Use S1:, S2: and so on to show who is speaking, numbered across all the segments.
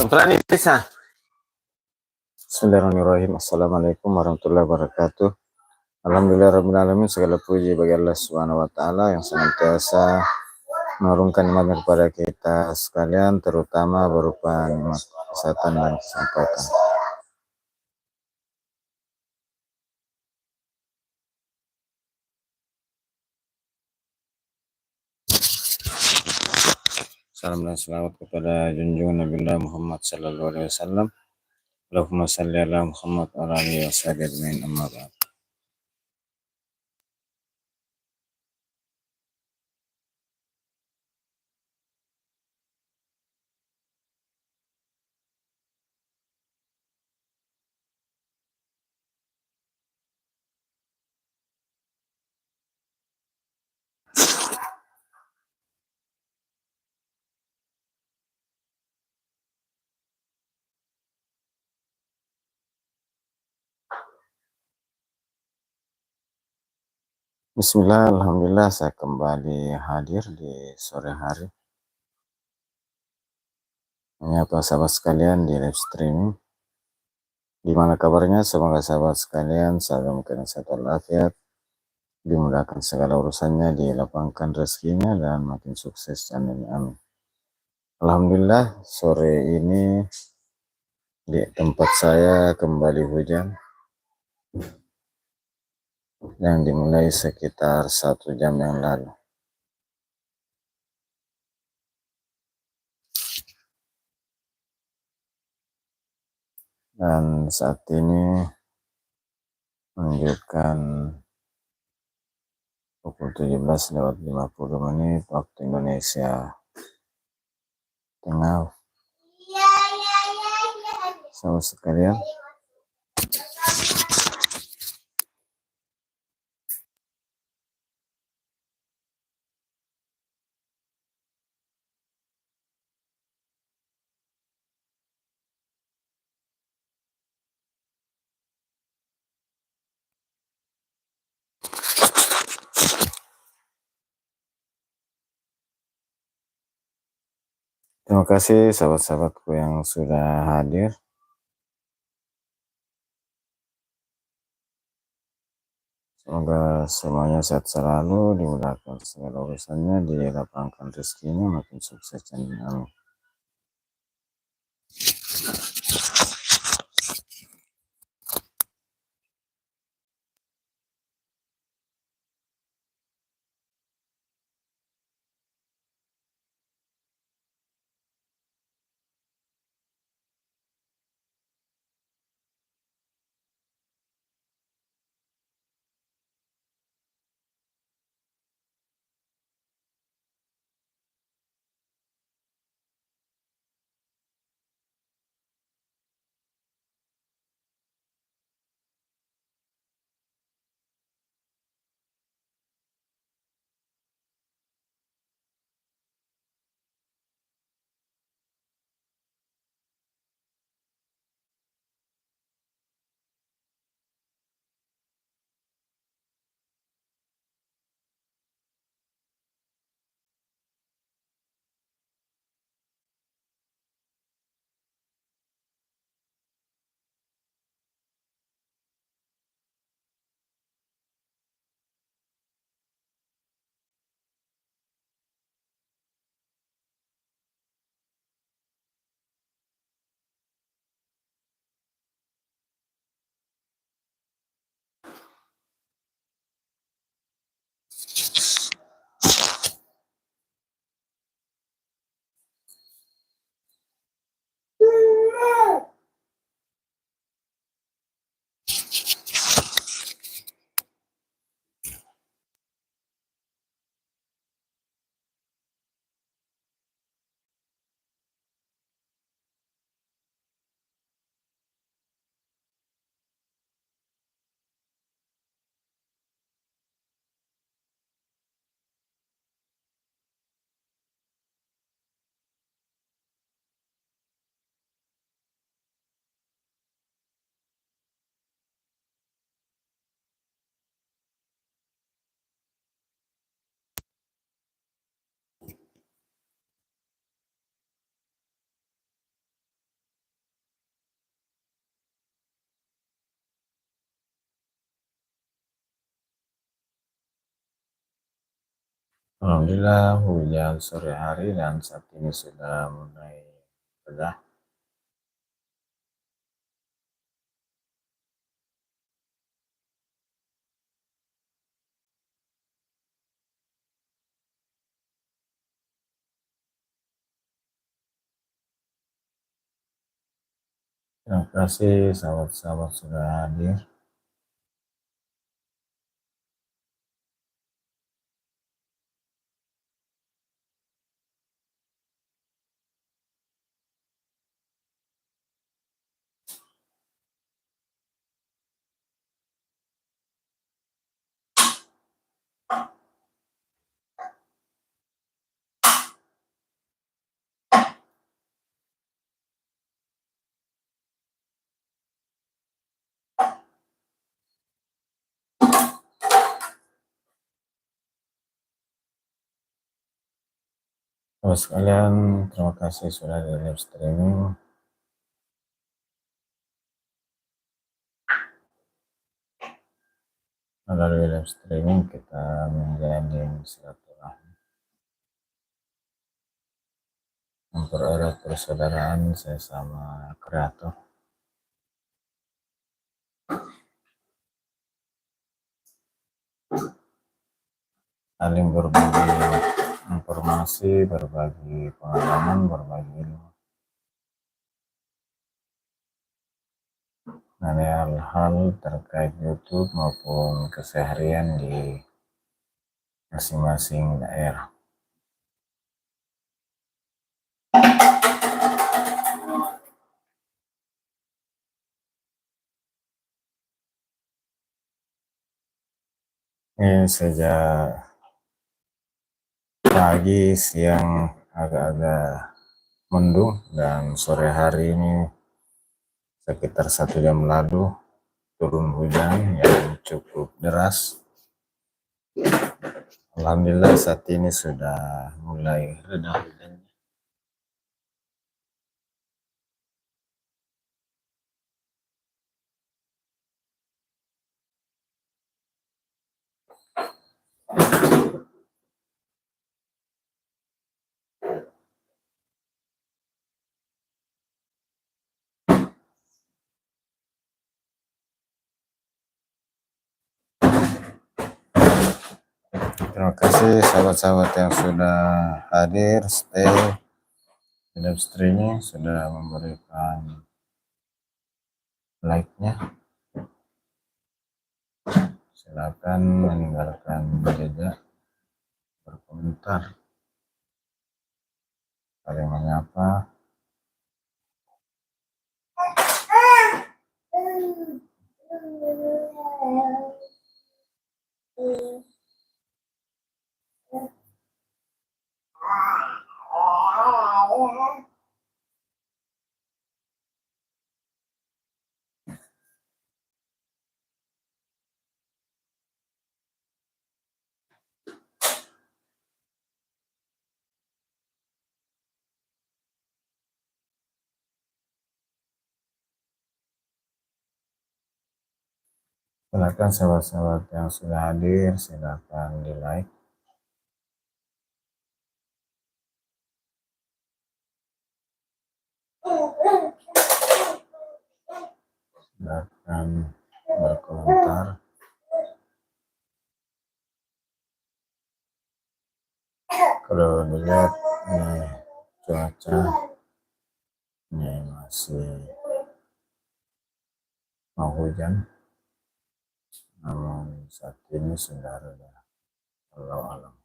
S1: Berani bisa. Bismillahirrahmanirrahim. Assalamualaikum warahmatullahi wabarakatuh. Alhamdulillahirrahmanirrahim. Segala puji bagi Allah Subhanahu wa Ta'ala yang senantiasa menurunkan nikmat kepada kita sekalian, terutama berupa nikmat kesehatan dan kesempatan. Salam dan selawat kepada junjungan Nabi Muhammad sallallahu alaihi wasallam. Allahumma salli ala Muhammad wa ala alihi wasallam. Amma ba'd. Bismillah, alhamdulillah saya kembali hadir di sore hari. Menyapa sahabat sekalian di live streaming. Gimana kabarnya? Semoga sahabat sekalian selalu dalam sehat walafiat, dimudahkan segala urusannya, dilapangkan rezekinya, dan makin sukses. Amin amin. Alhamdulillah sore ini di tempat saya kembali hujan yang dimulai sekitar 1 jam yang lalu. Dan saat ini menunjukkan pukul 17:50 waktu Indonesia Tengah. Sahabat sekalian, terima kasih sahabat-sahabatku yang sudah hadir. Semoga semuanya sehat selalu, dimudahkan segala urusannya, dilapangkan rezekinya, makin sukses dan amin. Alhamdulillah hujan sore hari dan saat ini sudah mulai reda. Terima kasih sahabat-sahabat sudah hadir. Sahabat sekalian, terima kasih sudah di live streaming. Melalui live streaming kita menjalin silaturahmi, mempererat persaudaraan sesama kreator, saling berbagi informasi, berbagi pengalaman, berbagi ilmu mengenai hal-hal terkait YouTube maupun keseharian di masing-masing daerah. Ini sejak pagi, siang agak-agak mendung, dan sore hari ini sekitar 1 jam lalu turun hujan yang cukup deras. Alhamdulillah saat ini sudah mulai reda hujannya. Terima kasih sahabat-sahabat yang sudah hadir, stay di live streaming, sudah memberikan like-nya. Silakan meninggalkan jejak, berkomentar, saling menyapa. Silakan sahabat-sahabat yang sudah hadir, silakan di like. Silakan berkomentar. Kalau dilihat ini cuaca ini masih mau hujan, namun saat ini sudah reda. Allah alam.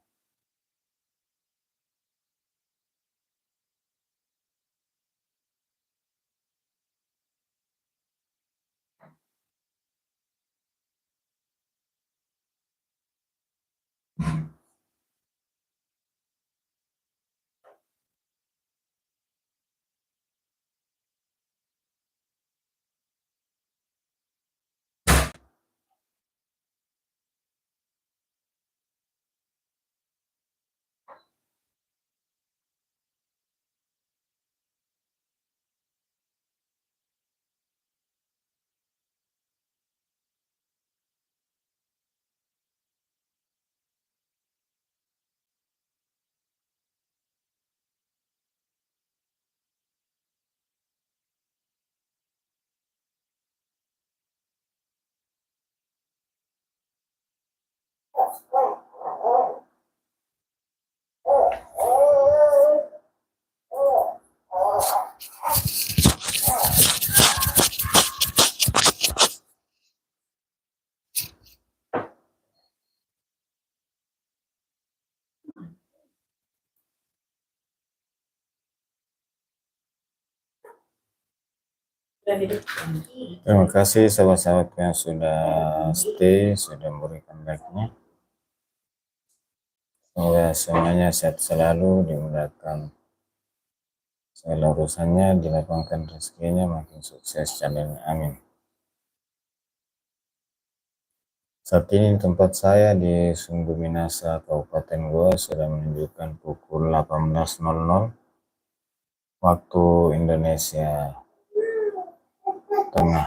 S1: Terima kasih sahabat-sahabat yang sudah stay, sudah memberikan like-nya. Semoga semuanya sehat selalu, dimudahkan segala urusannya, dilapangkan rezekinya, makin sukses channelnya. Amin. Saat ini tempat saya di Sumbu Minasa, Kabupaten Goa, sudah menunjukkan pukul 18.00 waktu Indonesia Tengah.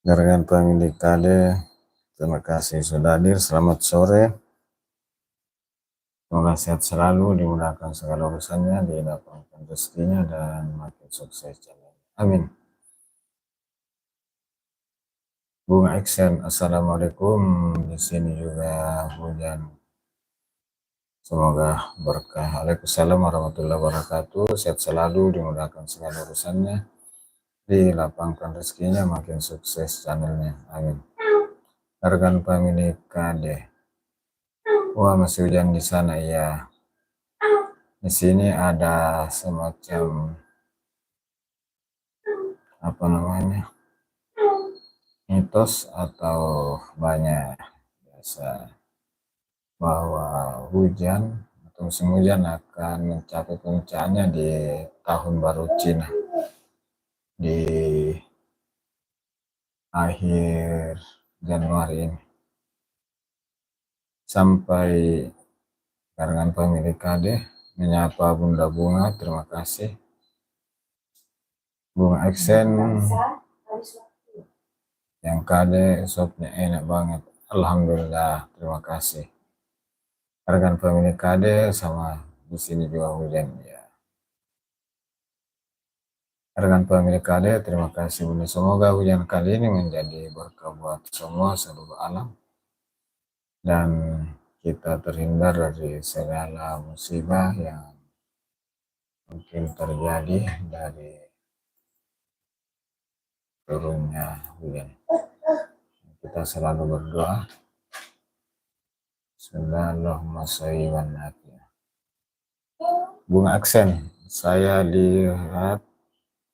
S1: Rekan pemilik KD, terima kasih sudah hadir. Selamat sore. Semoga sehat selalu, dimudahkan segala urusannya, dilapangkan rezekinya, dan makin sukses jalan. Amin. Bunga Eksen, assalamualaikum. Di sini juga hujan. Semoga berkah. Waalaikumsalam warahmatullahi wabarakatuh. Sehat selalu, dimudahkan segala urusannya, dilapangkan rezekinya, makin sukses channelnya. Amin. Rekan pemilik KD. Wah, masih hujan di sana ya. Di sini ada semacam apa namanya, mitos atau banyak biasa bahwa hujan atau musim hujan akan mencapai puncaknya di tahun baru Cina di akhir Januari ini. Sampai karangan pemilik KD menyapa Bunda Bunga, terima kasih. Bunga Eksen yang KD sopnya enak banget, alhamdulillah, terima kasih. Rekan pemilik KD sama di sini juga hujan ya. Rekan pemilik KD, terima kasih Bunda. Semoga hujan kali ini menjadi berkah buat semua seluruh alam dan kita terhindar dari segala musibah yang mungkin terjadi dari turunnya hujan. Kita selalu berdoa. Bismillahirrahmanirrahim. Bunga Aksen, saya lihat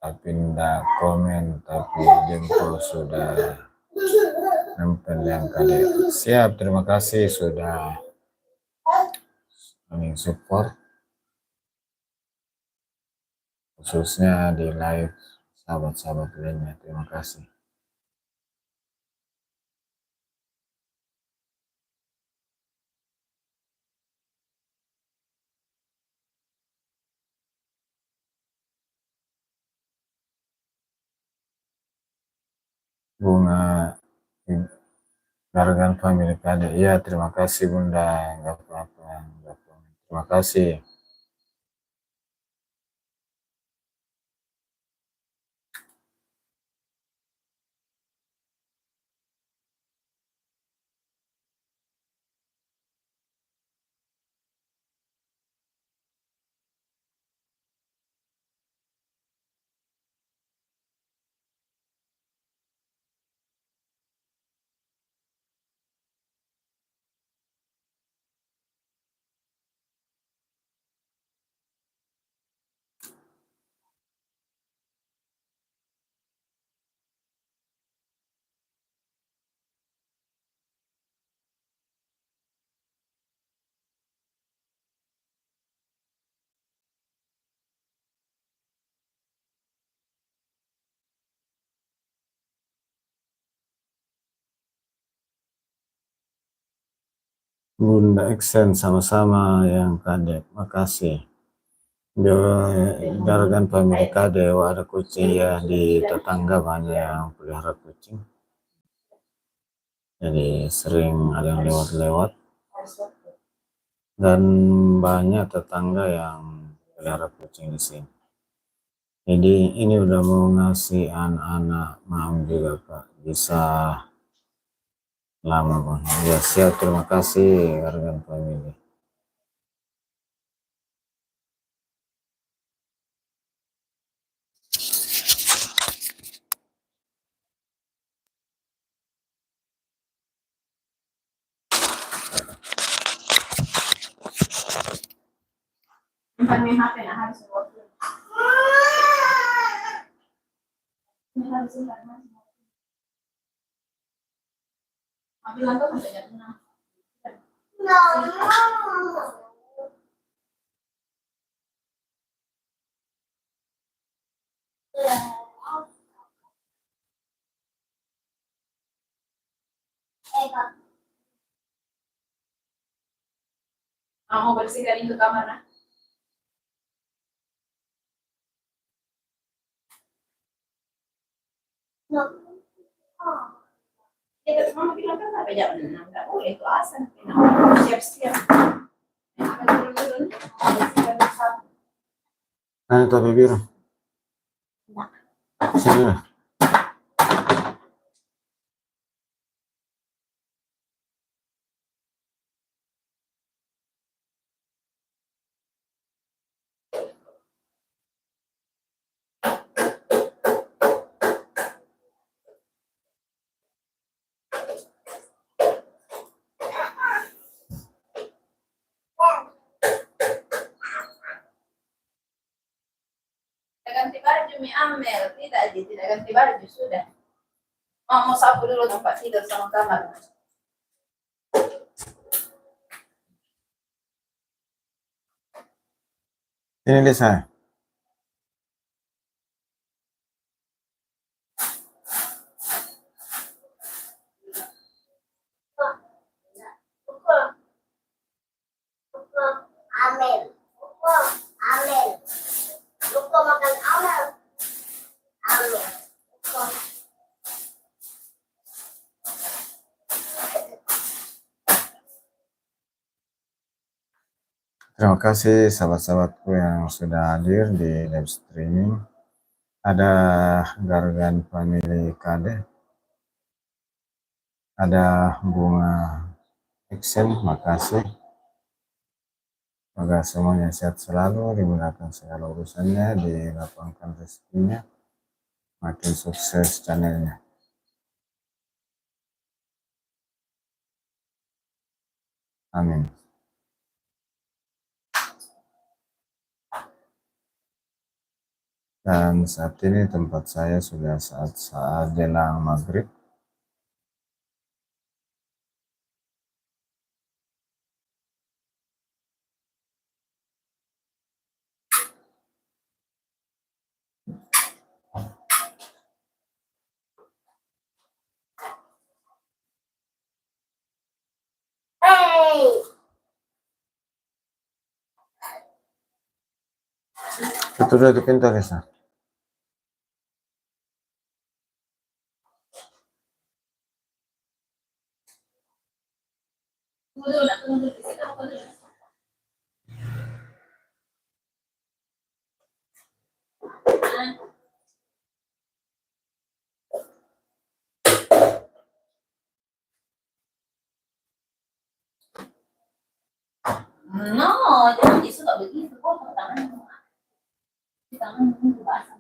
S1: tapi tidak komen, tapi jempol sudah nempel yang kali. Siap, terima kasih sudah support, khususnya di live sahabat-sahabat lainnya. Terima kasih. Bunga Gargan Family KD, iya terima kasih Bunda, nggak apa-apa, terima kasih. Bunda Eksen sama-sama yang kadek, makasih. Jarakan pemilik kade, ada kucing ya di tetangga banyak yang pelihara kucing. Jadi sering ada yang lewat-lewat dan banyak tetangga yang pelihara kucing di sini. Jadi ini udah mau ngasih anak-anak mam juga Pak, bisa lama Bang. Ya siap, terima kasih rekan pemilik. Mau bersihkan itu kamar nah. Ya, mama bilang kan sampai jam 6, nggak boleh itu asal. Siap-siap. Nah, tapi biru. Sini lah. Ganti baju Mi Amel, tidak ganti baju sudah. Mau sapu dulu tempat tidur sama kamar. Ini Lisa. Amel. Amel. Lupa makan Amel. Amel. Terima kasih sahabat-sahabatku yang sudah hadir di live streaming. Ada Gargan Family Kade, ada Bunga Excel, makasih. Semoga semuanya sehat selalu, dimudahkan segala urusannya, dilapangkan rezekinya, makin sukses channelnya. Amin. Dan saat ini tempat saya sudah saat jelang maghrib. Itu udah di pintu Risa. No, jangan suka begitu kok tangan. Tangan itu basah.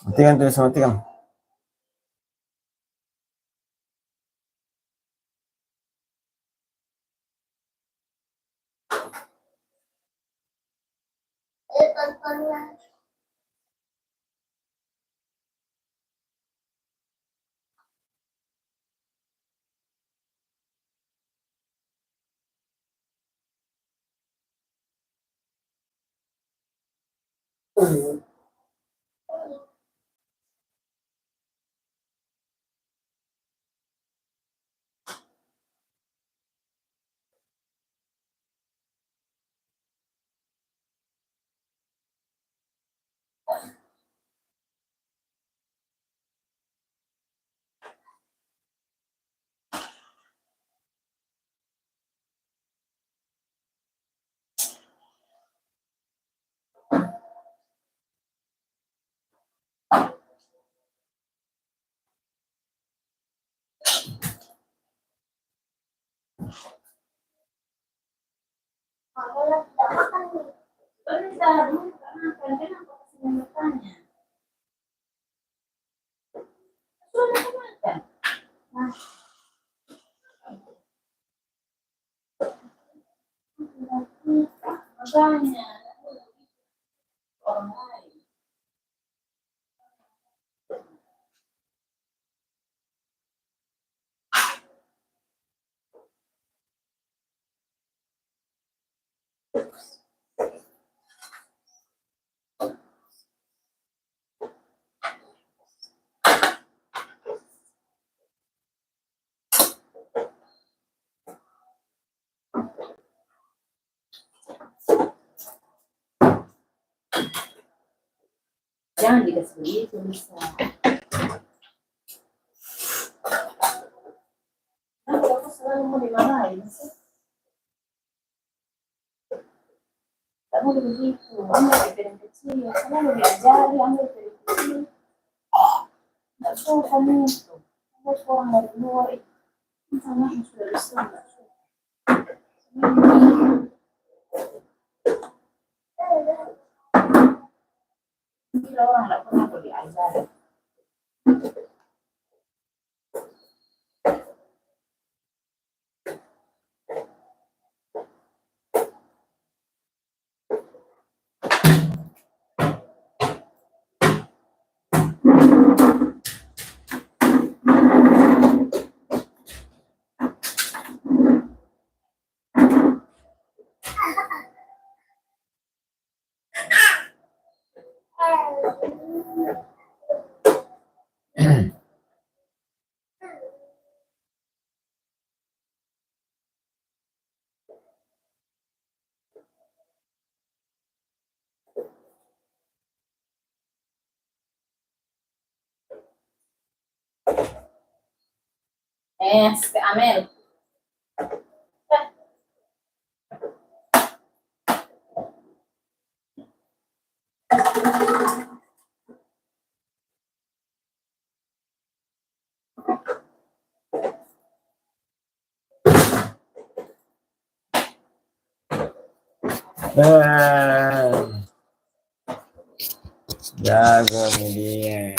S1: Matikan tulis, matikan.
S2: Jangan dikasih begitu bisa. Nah, aku selalu mau dimarahin sih. Tak boleh begitu. Ambil dari piring kecil. Selalu diajari ambil piring kecil. Nggak suka kamu itu. Kamu orang dari luar itu. Sama yang sudah bisa. Nggak suka. Gila orang nggak pernah aku diajari. Amel.
S1: Jago media.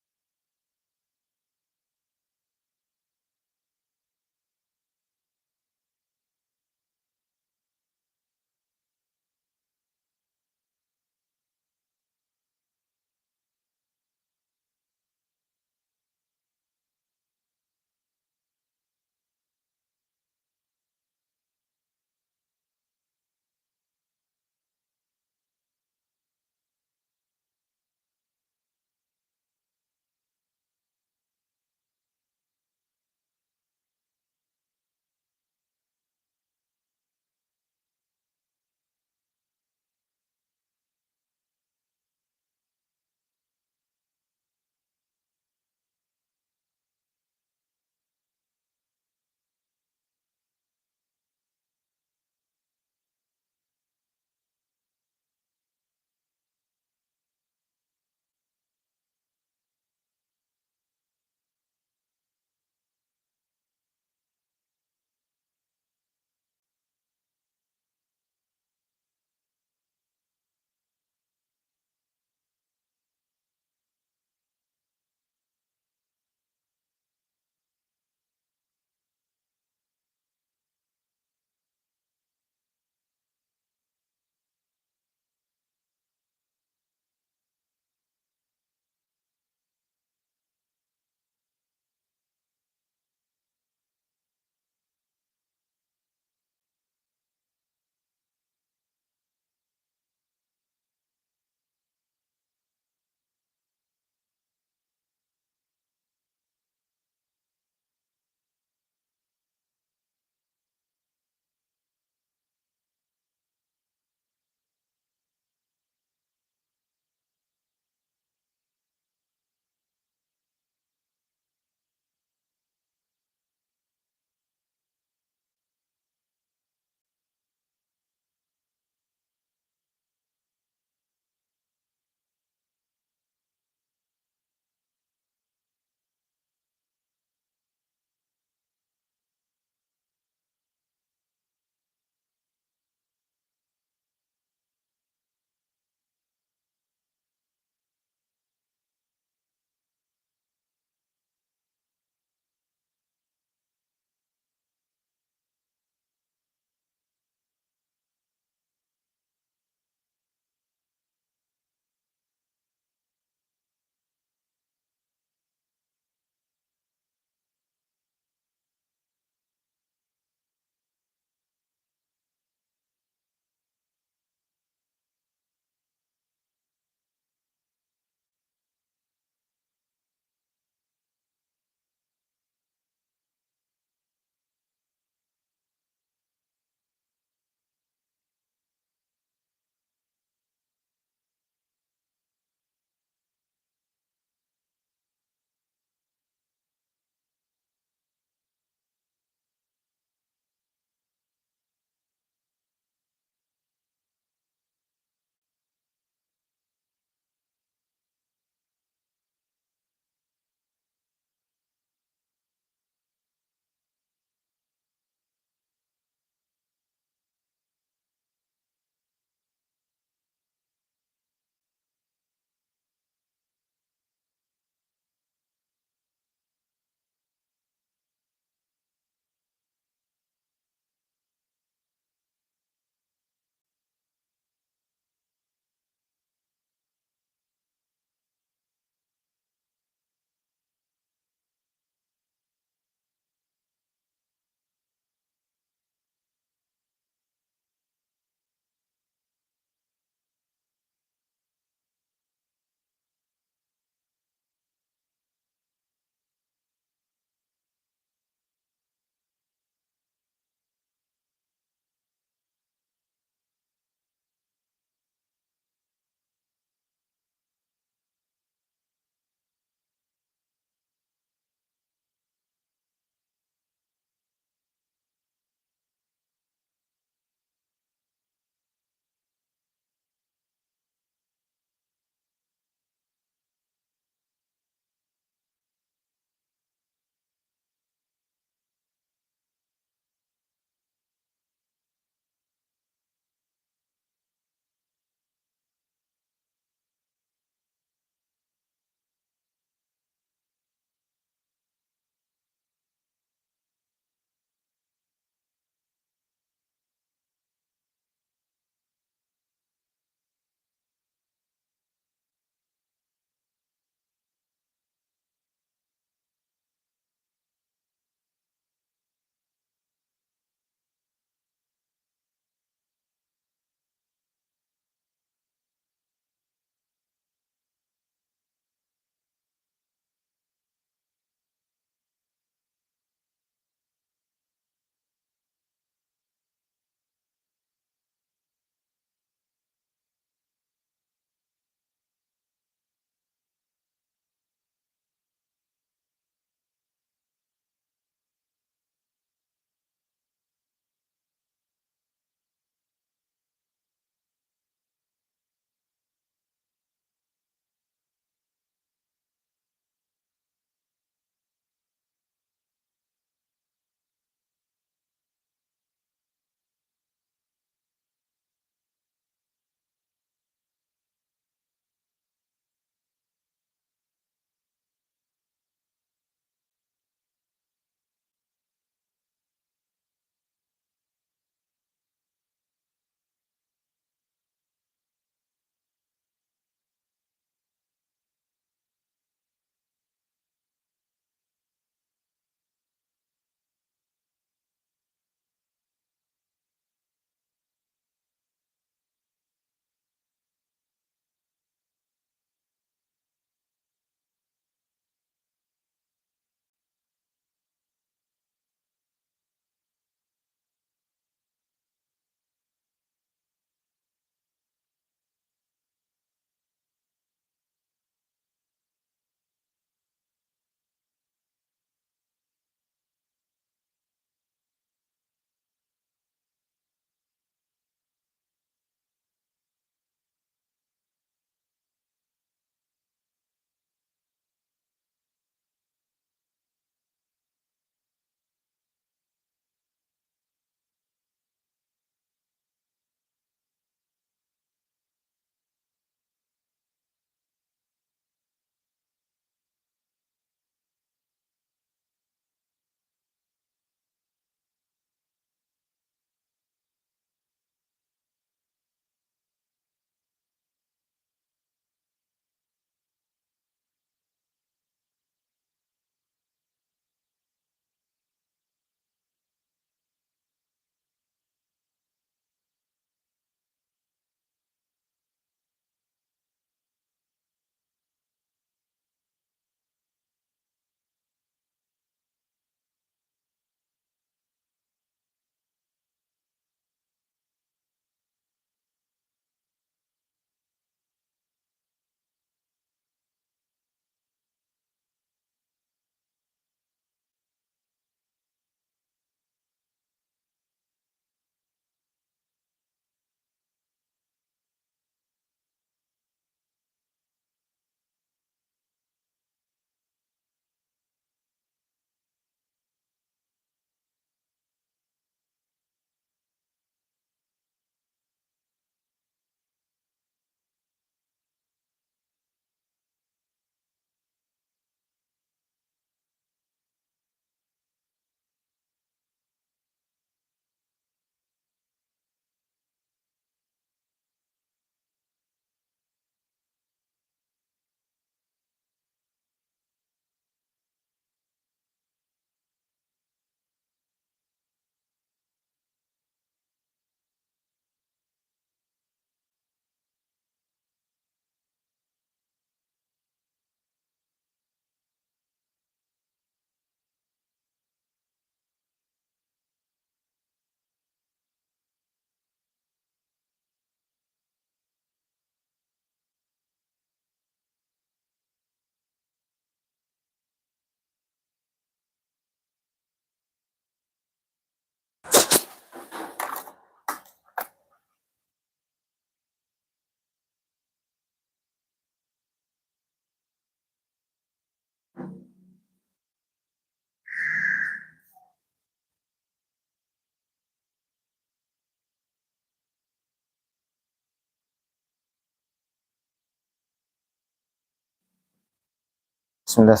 S1: Bismillah,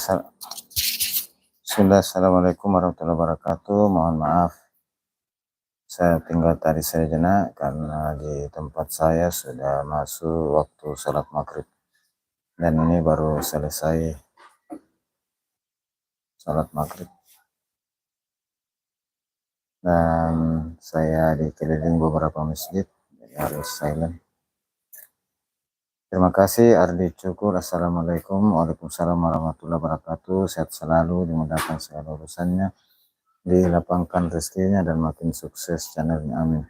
S1: Assalamualaikum warahmatullahi wabarakatuh. Mohon maaf, saya tinggal tadi sejenak karena di tempat saya sudah masuk waktu sholat maghrib. Dan ini baru selesai sholat maghrib. Dan saya dikeliling beberapa masjid, jadi harus silent. Terima kasih Ardi Cukur. Assalamualaikum. Waalaikumsalam warahmatullahi wabarakatuh. Sehat selalu, dimudahkan segala urusannya, dilapangkan rezekinya dan makin sukses channelnya, amin.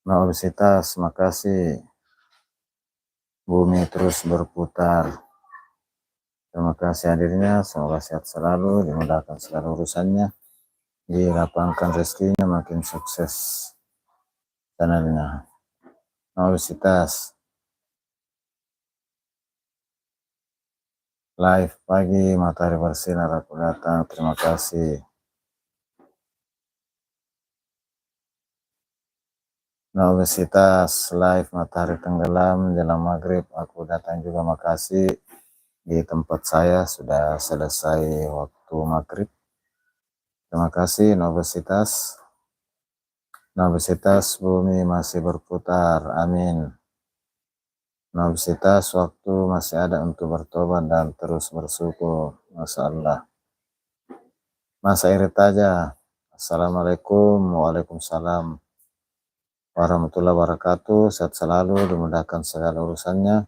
S1: Nah, obesitas, makasih. Bumi terus berputar. Terima kasih hadirnya, semoga sehat selalu, dimudahkan segala urusannya, dilapangkan rezekinya, makin sukses channelnya. Nah, obesitas. Live pagi, matahari bersinar, aku datang, terima kasih. Nah, obesitas, live matahari tenggelam, jelang maghrib, aku datang juga, makasih. Di tempat saya sudah selesai waktu maghrib. Terima kasih, obesitas. Obesitas, bumi masih berputar, amin. Obesitas, waktu masih ada untuk bertobat dan terus bersyukur, Masya Allah. Masa irit aja. Assalamualaikum, waalaikumsalam warahmatullahi wabarakatuh. Sehat selalu, dimudahkan segala urusannya,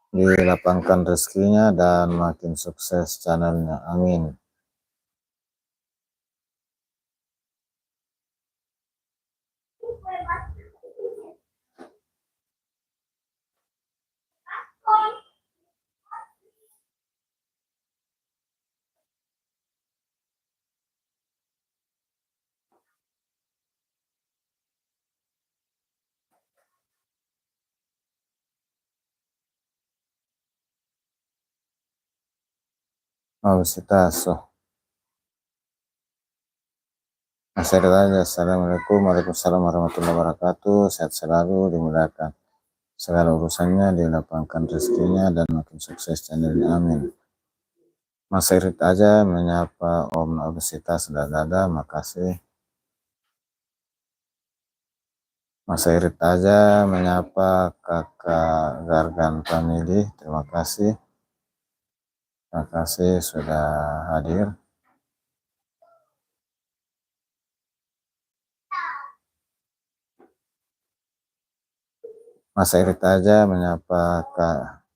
S1: dilapangkan rezekinya dan makin sukses channelnya, amin. Obesitas, Masih ada aja. Assalamualaikum, waalaikumsalam warahmatullahi wabarakatuh. Sehat selalu, dimudahkan segala urusannya, dilapangkan rezekinya dan makin sukses channelnya, amin. Mas Irit aja menyapa Om Obesitas dada, makasih. Mas Irit aja menyapa Kakak Gargan Family, terima kasih. Terima kasih sudah hadir. Mas Irit aja menyapa Kak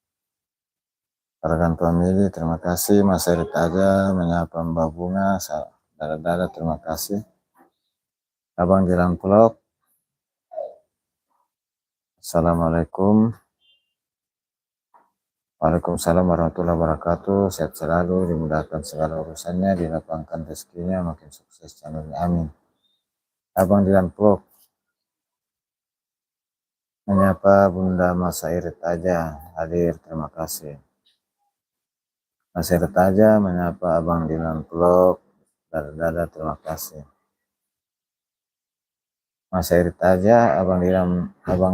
S1: Gargan Family, terima kasih. Mas Irit aja menyapa Mbak Bunga, dada, terima kasih. Abang Jalan Vlog, Assalamualaikum. Waalaikumsalam warahmatullahi wabarakatuh. Sehat selalu, dimudahkan segala urusannya, dilapangkan rezekinya, makin sukses channelnya, amin. Abang Jalan Vlog menyapa Bunda Mas Irit aja hadir, terima kasih. Mas Irit aja menyapa Abang Dilan Vlog, dada, terima kasih. Mas Irit aja, Abang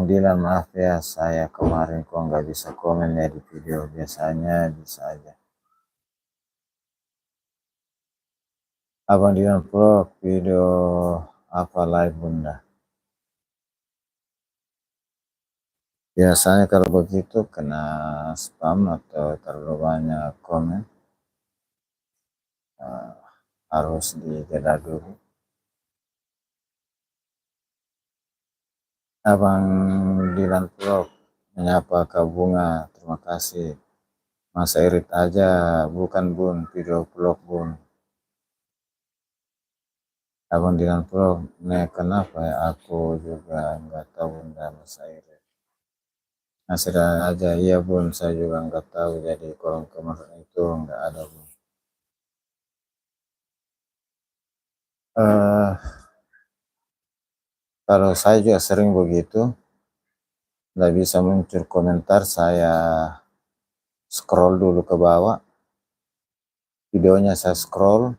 S1: Dilan, maaf ya, saya kemarin kok nggak bisa komen ya di video, biasanya bisa aja. Abang Dilan Vlog, video apa live Bunda? Biasanya kalau begitu kena spam atau terlalu banyak komen, harus dijeda dulu. Abang Dilan Vlog menyapa Kak Bunga, terima kasih. Mas Irit aja, bukan Bun, video vlog Bun. Abang Dilan Vlog, nih kenapa ya, aku juga nggak tahu Bunda Mas Irit. Masih aja, iya Bun, saya juga nggak tahu, jadi kolom komentar itu nggak ada Bun. Kalau saya juga sering begitu, nggak bisa muncul komentar, saya scroll dulu ke bawah, videonya saya scroll,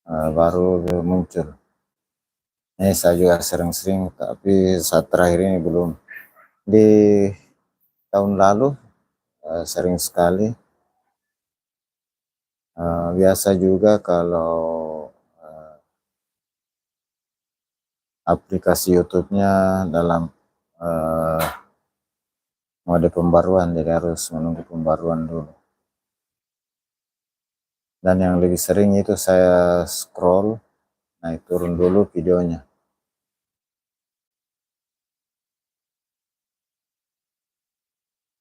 S1: baru muncul. Ini saya juga sering-sering, tapi saat terakhir ini belum. Di tahun lalu sering sekali. Biasa juga kalau aplikasi YouTube-nya dalam mode pembaruan, jadi harus menunggu pembaruan dulu. Dan yang lebih sering itu saya scroll, naik turun dulu videonya.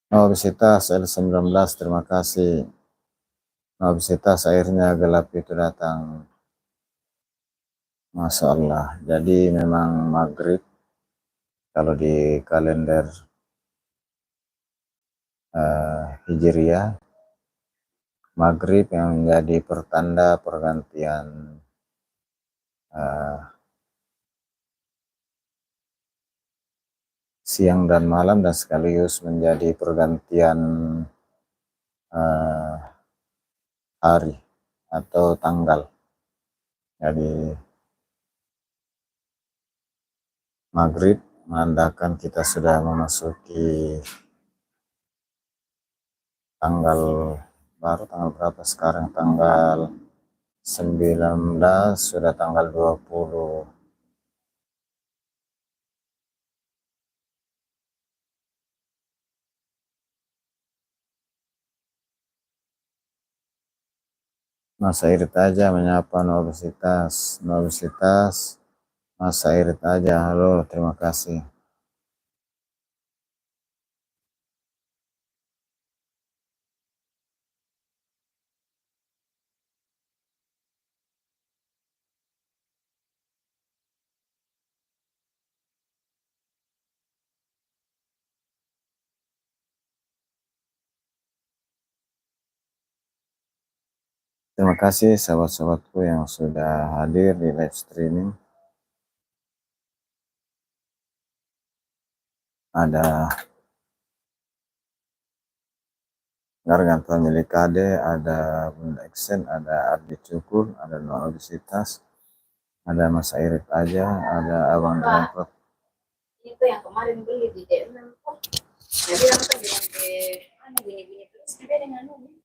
S1: Obesitas L19, terima kasih. Obesitas akhirnya gelap itu datang. Masya Allah. Jadi memang maghrib kalau di kalender Hijriah, maghrib yang menjadi pertanda pergantian siang dan malam, dan sekaligus menjadi pergantian hari atau tanggal. Jadi maghrib menandakan kita sudah memasuki tanggal baru. Tanggal berapa sekarang? Tanggal 19, sudah tanggal 20. Masa irit aja menyapa obesitas. Obesitas, masa irit aja. Halo, terima kasih. Terima kasih sahabat-sahabatku yang sudah hadir di live streaming. Ada Gargantua Milikade, ada Bunda Eksen, ada Ardi Cukur, ada Noah Obesitas, ada Mas Irit aja, ada Abang Demprot.
S2: Itu yang kemarin beli di DM. Jadi aku bilang ke gini-gini terus juga dengan ini.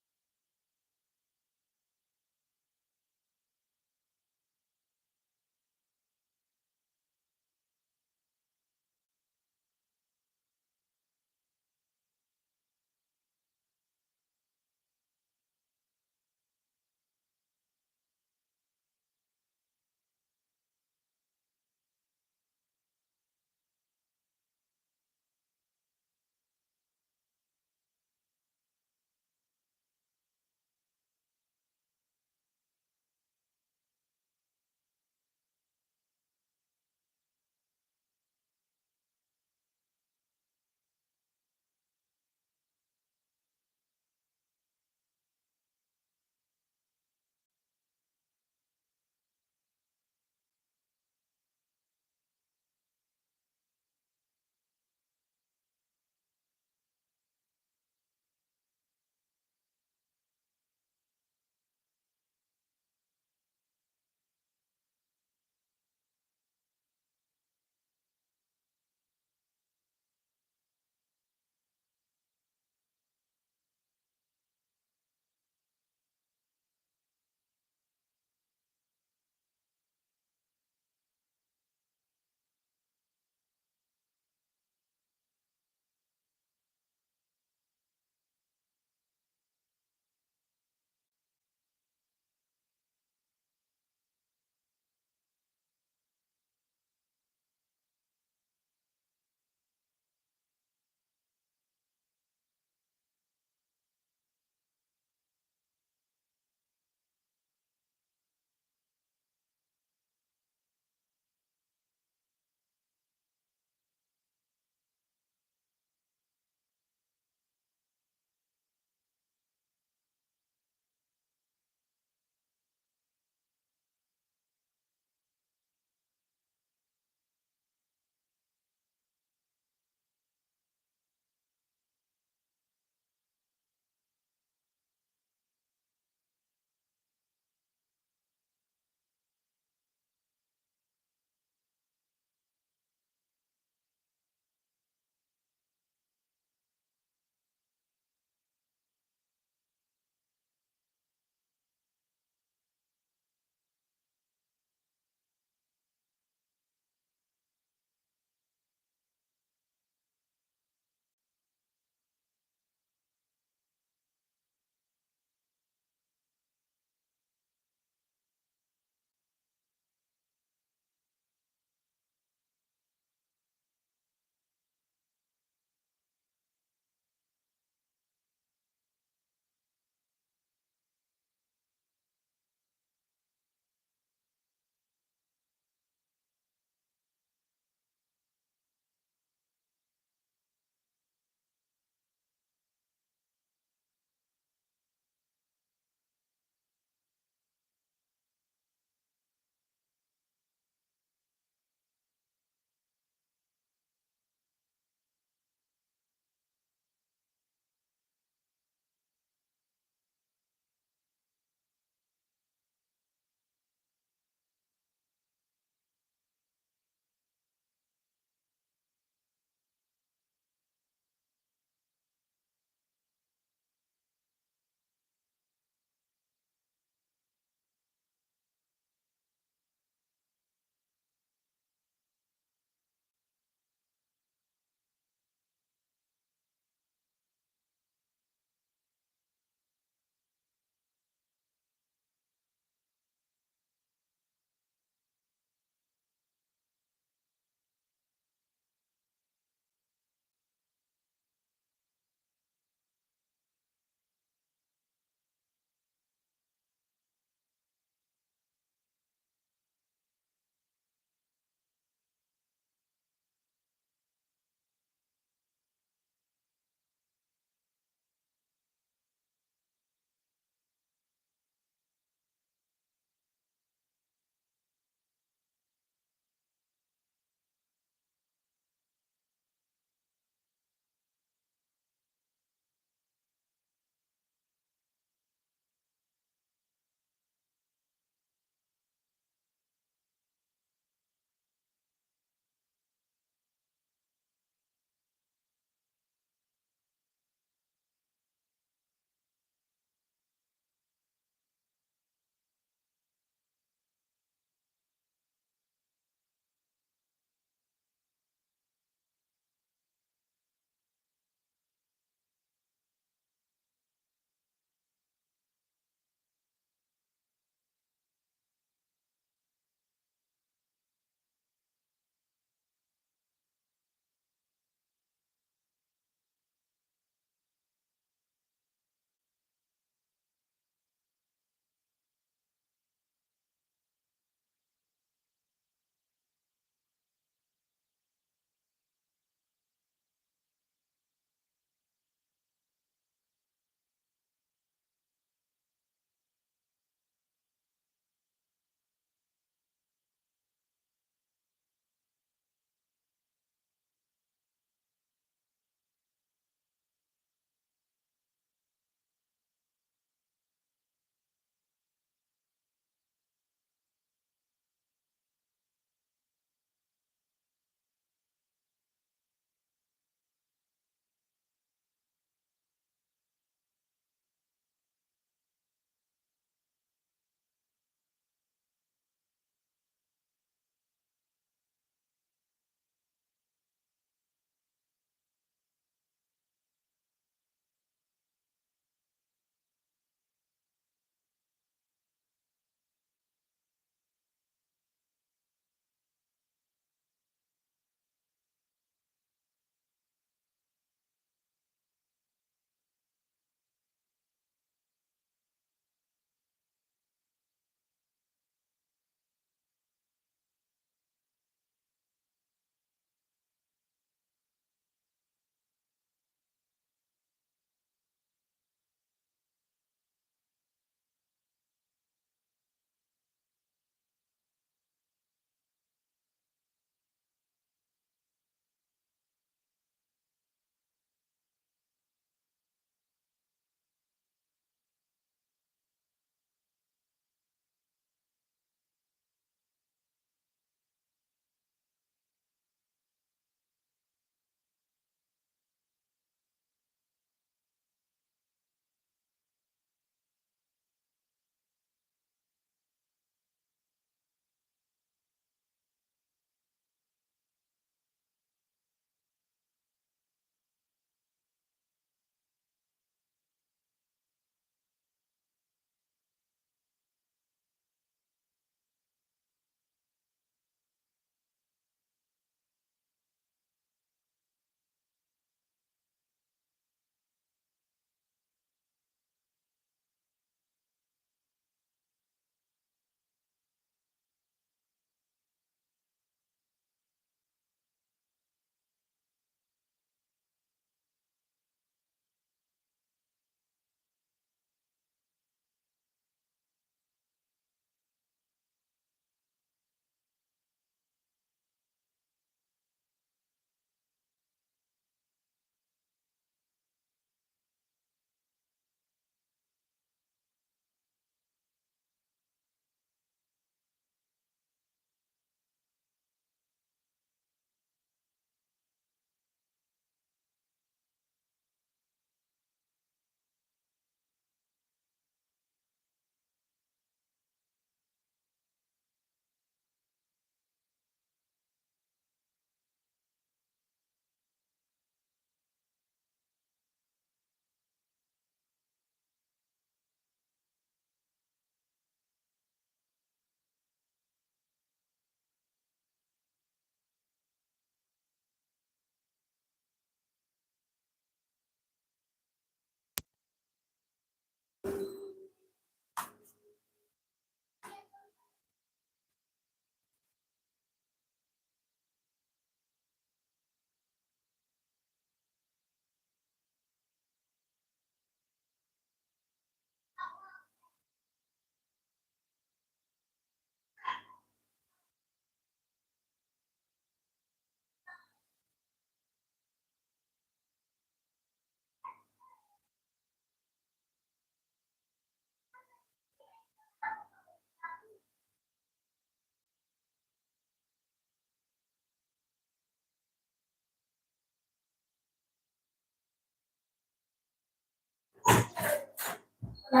S2: Itu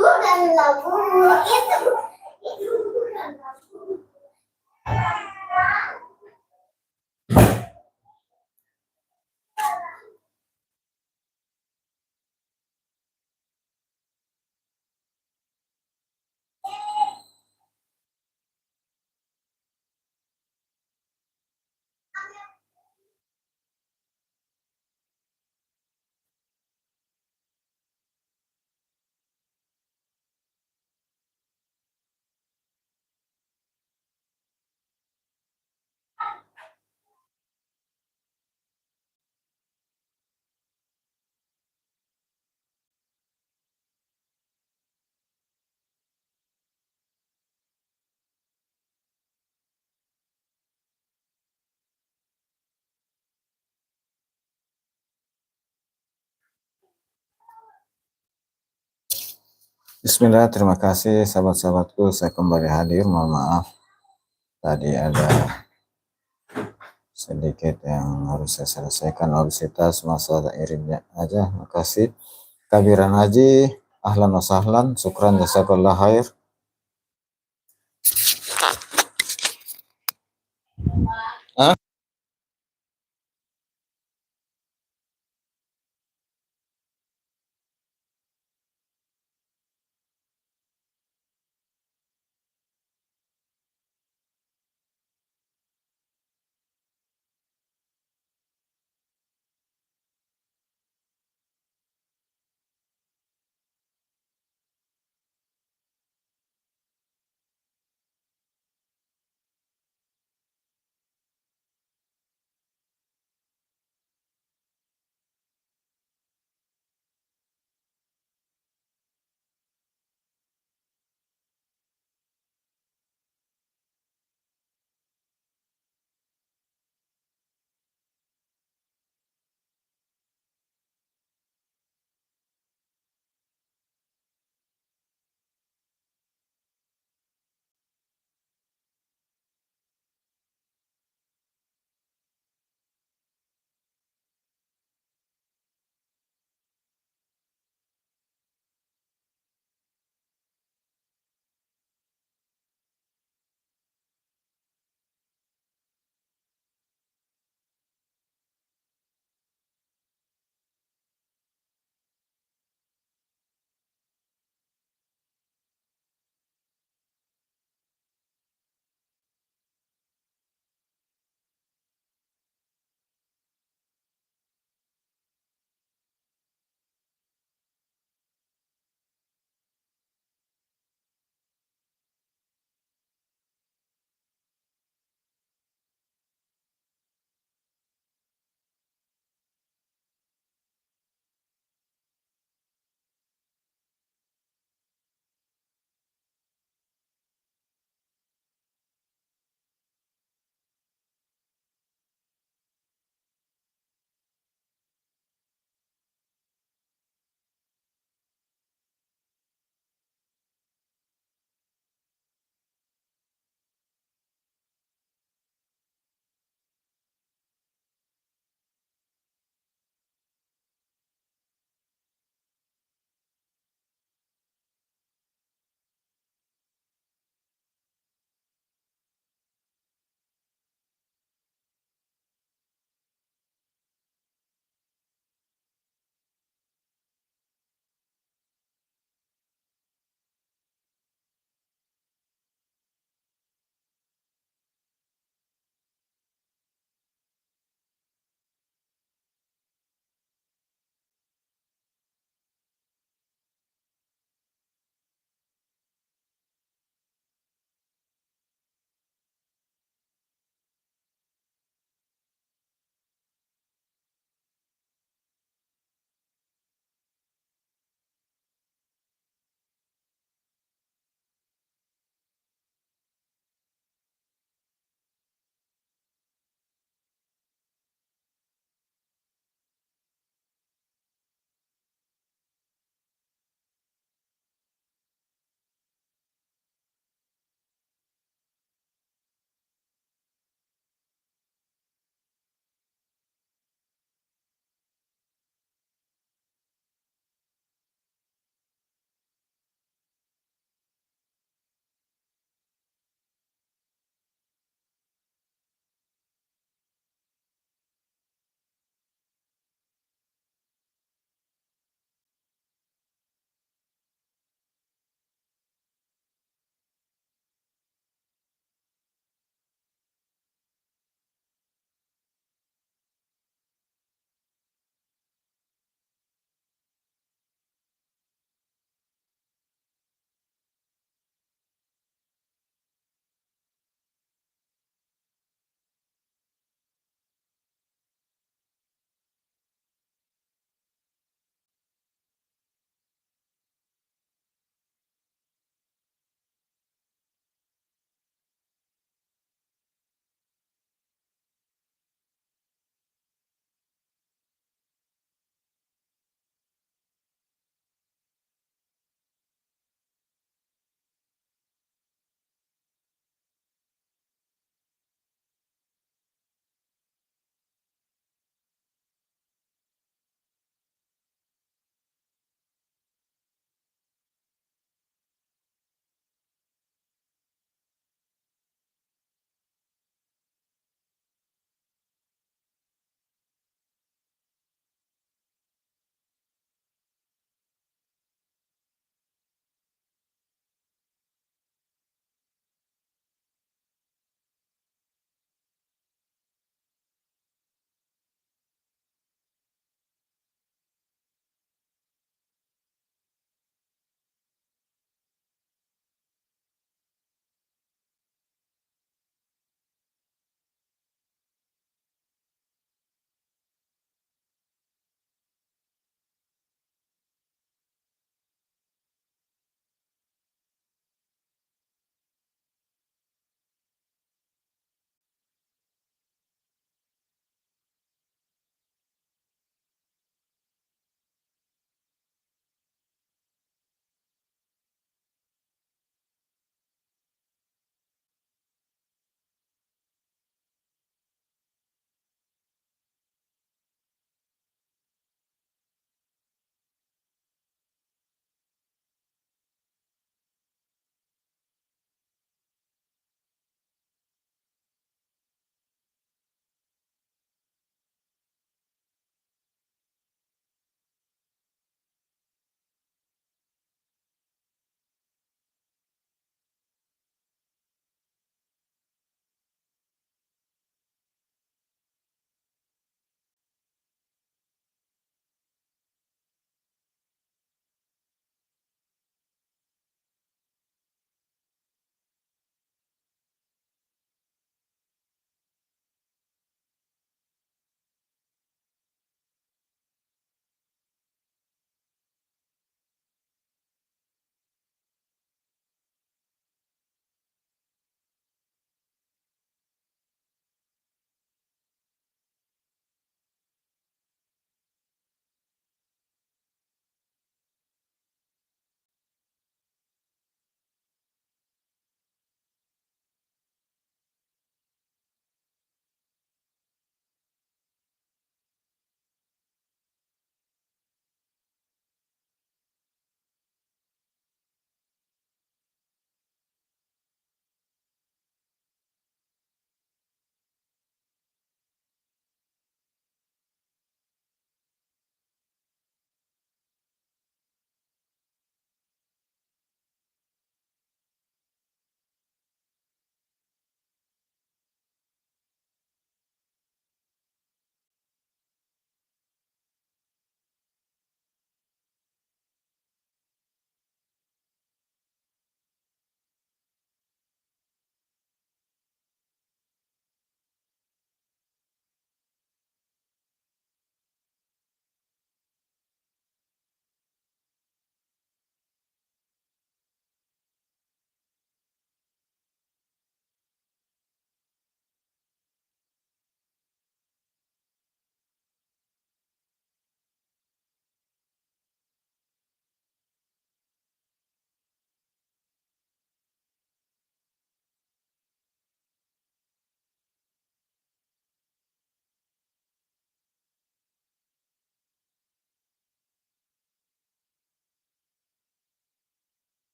S2: kan lagu itu bukan lagu.
S1: Bismillah, terima kasih sahabat-sahabatku, saya kembali hadir. Mohon maaf tadi ada sedikit yang harus saya selesaikan, obesitas masalah irimnya aja. Makasih Kabiran Haji, ahlan wa sahlan, syukran jazakallah khair.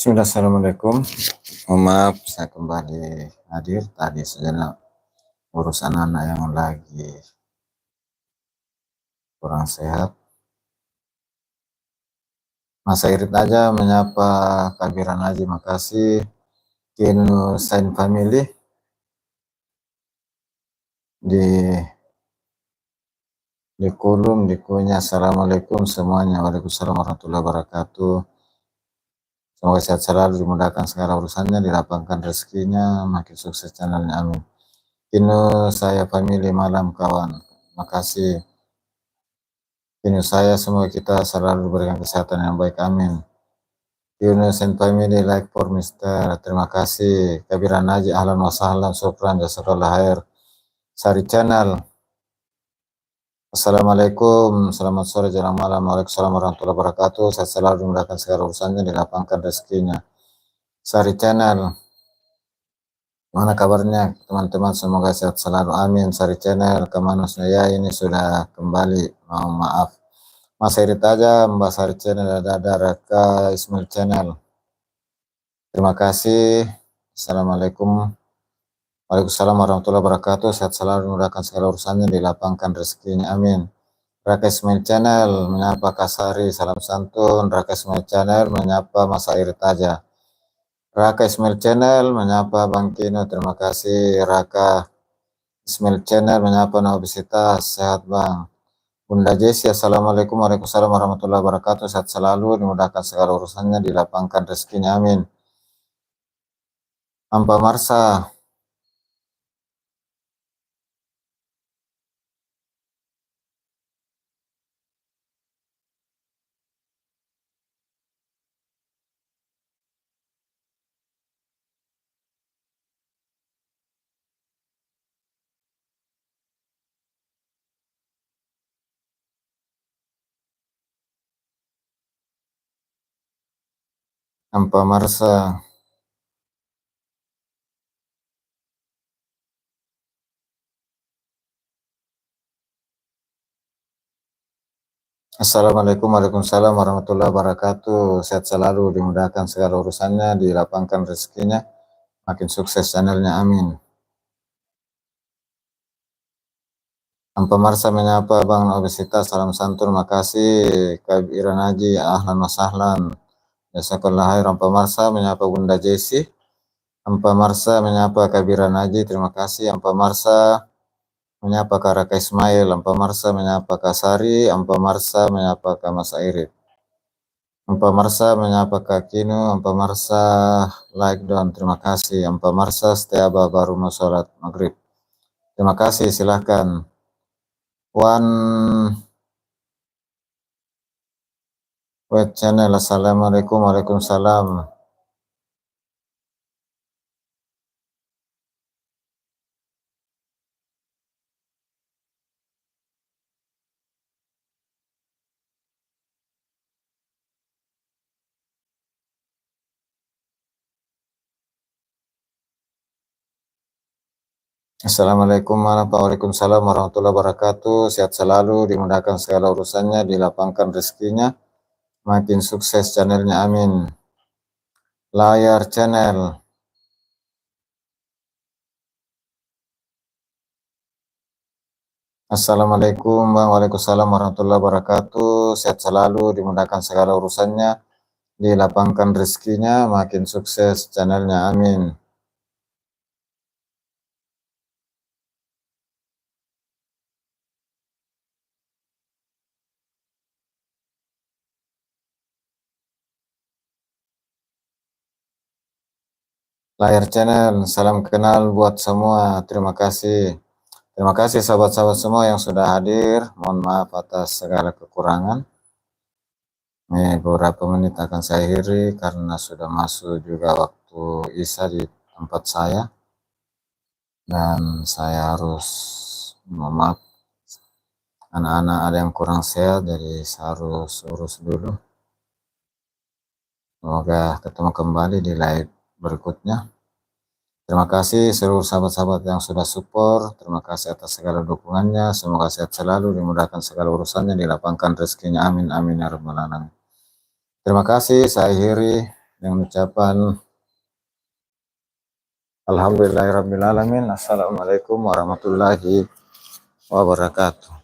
S1: Bismillah, assalamualaikum. Mohon maaf saya kembali hadir tadi sejenak urusan anak yang lagi kurang sehat. Masa irit aja menyapa Kabiran Haji Makasih, Kinu Sain Family di kolom dikunya assalamualaikum semuanya, waalaikumsalam warahmatullahi wabarakatuh. Semoga sehat selalu, dimudahkan segala urusannya, dilapangkan rezekinya, makin sukses channelnya, amin. Kinu saya family malam kawan, makasih. Kinu saya semoga kita selalu diberikan kesehatan yang baik, amin. Yunus and family like for Mister, terima kasih. Kabiran Haji, ahlan wa sahlan, syukran, jazakallah khair. Sari Channel, assalamualaikum, selamat sore, jelang malam, waalaikumsalam warahmatullahi wabarakatuh. Saya selalu dimudahkan segala urusannya, dilapangkan rezekinya. Sari Channel, mana kabarnya teman-teman, semoga sehat selalu, amin. Sari Channel, kemana ya, ini sudah kembali, mohon maaf. Mas Irit aja, Mbak Sari Channel, ada Raka Ismail Channel. Terima kasih. Assalamualaikum. Waalaikumsalam warahmatullahi wabarakatuh. Sehat selalu, dimudahkan segala urusannya, dilapangkan rezekinya, amin. Raka Ismail Channel menyapa Kasari, salam santun. Raka Ismail Channel menyapa Mas Irit aja. Raka Ismail Channel menyapa Bang Kino, terima kasih. Raka Ismail Channel menyapa Obesitas, sehat Bang. Bunda Jesi, assalamualaikum, waalaikumsalam warahmatullahi wabarakatuh. Sehat selalu, dimudahkan segala urusannya, dilapangkan rezekinya, amin. Ampa Marsa, Ampa Marsa. Assalamualaikum, waalaikumsalam warahmatullahi wabarakatuh. Sehat selalu, dimudahkan segala urusannya, dilapangkan rezekinya, makin sukses channelnya, amin. Ampa Marsa menyapa Bang Obesitas, salam santun, makasih. Kabiran Haji, ahlan wa sahlan, jazakallah khair. Ampa Marsa menyapa Bunda Jesi. Ampa Marsa menyapa Kabiran Haji, terima kasih. Ampa Marsa menyapa Kak Raka Ismail. Ampa Marsa menyapa Kak Sari. Ampa Marsa menyapa Kak Mas Irit. Ampa Marsa menyapa Kak Kinu. Ampa Marsa like down, terima kasih. Ampa Marsa setiaba baru mau sholat maghrib, terima kasih, silahkan. Web Channel, assalamualaikum, waalaikumsalam. Assalamualaikum waalaikumsalam warahmatullahi wabarakatuh. Sehat selalu, dimudahkan segala urusannya, dilapangkan rezekinya, makin sukses channelnya, amin. Layar Channel, assalamualaikum Bang, waalaikumsalam warahmatullahi wabarakatuh. Sehat selalu, dimudahkan segala urusannya, dilapangkan rezekinya, makin sukses channelnya, amin. Layar Channel, salam kenal buat semua, terima kasih. Terima kasih sahabat-sahabat semua yang sudah hadir, mohon maaf atas segala kekurangan. Ini beberapa menit akan saya akhiri karena sudah masuk juga waktu Isya di tempat saya. Dan saya harus, mohon maaf, anak-anak ada yang kurang sehat, jadi saya harus urus dulu. Semoga ketemu kembali di live berikutnya. Terima kasih seluruh sahabat-sahabat yang sudah support. Terima kasih atas segala dukungannya. Semoga sehat selalu, dimudahkan segala urusannya, dilapangkan rezekinya, amin amin ya rabbal alamin. Terima kasih, saya akhiri. dengan ucapan alhamdulillahirabbil alamin. Assalamualaikum warahmatullahi wabarakatuh.